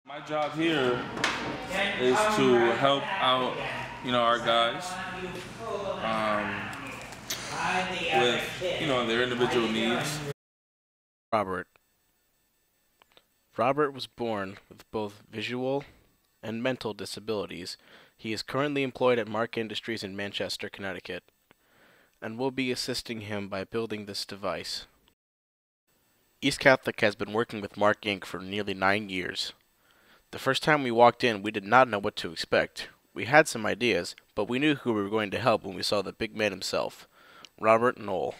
My job here is to help out, our guys with, their individual needs. Robert. Robert was born with both visual and mental disabilities. He is currently employed at Mark Industries in Manchester, Connecticut, and will be assisting him by building this device. East Catholic has been working with Mark Inc. for nearly 9 years. The first time we walked in, we did not know what to expect. We had some ideas, but we knew who we were going to help when we saw the big man himself, Robert Knoll.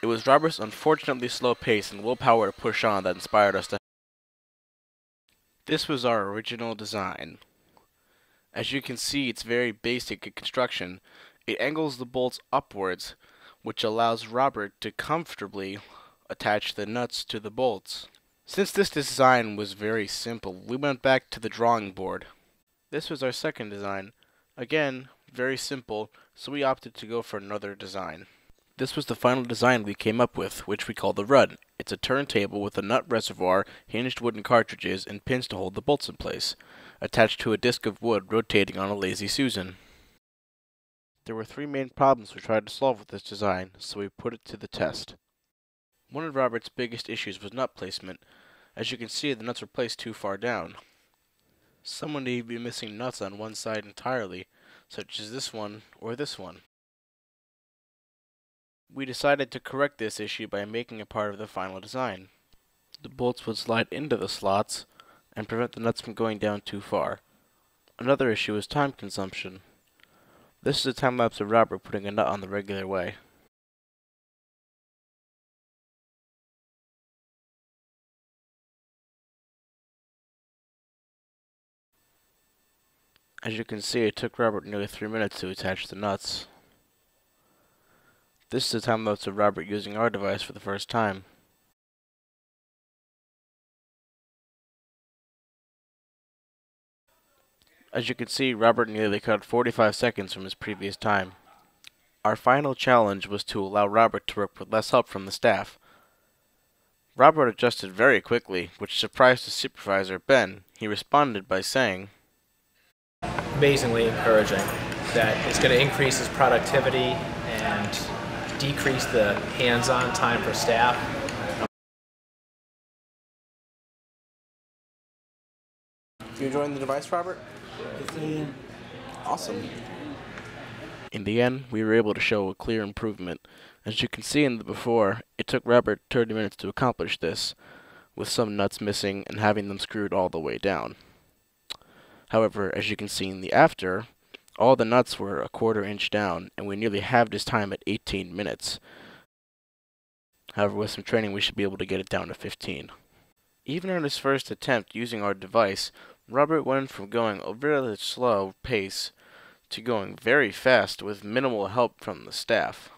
It was Robert's unfortunately slow pace and willpower to push on that inspired us to. This was our original design. As you can see, it's very basic in construction. It angles the bolts upwards, which allows Robert to comfortably attach the nuts to the bolts. Since this design was very simple, we went back to the drawing board. This was our second design. Again, very simple, so we opted to go for another design. This was the final design we came up with, which we call the R.U.D. It's a turntable with a nut reservoir, hinged wooden cartridges, and pins to hold the bolts in place, attached to a disc of wood rotating on a Lazy Susan. There were 3 main problems we tried to solve with this design, so we put it to the test. One of Robert's biggest issues was nut placement. As you can see, the nuts were placed too far down. Some would even be missing nuts on one side entirely, such as this one or this one. We decided to correct this issue by making a part of the final design. The bolts would slide into the slots and prevent the nuts from going down too far. Another issue is time consumption. This is a time lapse of Robert putting a nut on the regular way. As you can see, it took Robert nearly 3 minutes to attach the nuts. This is a time lapse of Robert using our device for the first time. As you can see, Robert nearly cut 45 seconds from his previous time. Our final challenge was to allow Robert to work with less help from the staff. Robert adjusted very quickly, which surprised his supervisor, Ben. He responded by saying, amazingly encouraging, that it's going to increase his productivity and decrease the hands-on time for staff. You enjoying the device, Robert? Awesome. In the end, we were able to show a clear improvement. As you can see in the before, it took Robert 30 minutes to accomplish this, with some nuts missing and having them screwed all the way down. However, as you can see in the after, all the nuts were a 1/4 inch down, and we nearly halved his time at 18 minutes. However, with some training, we should be able to get it down to 15. Even on his first attempt using our device, Robert went from going a really slow pace to going very fast with minimal help from the staff.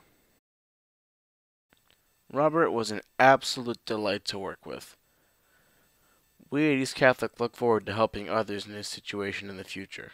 Robert was an absolute delight to work with. We at East Catholic look forward to helping others in this situation in the future.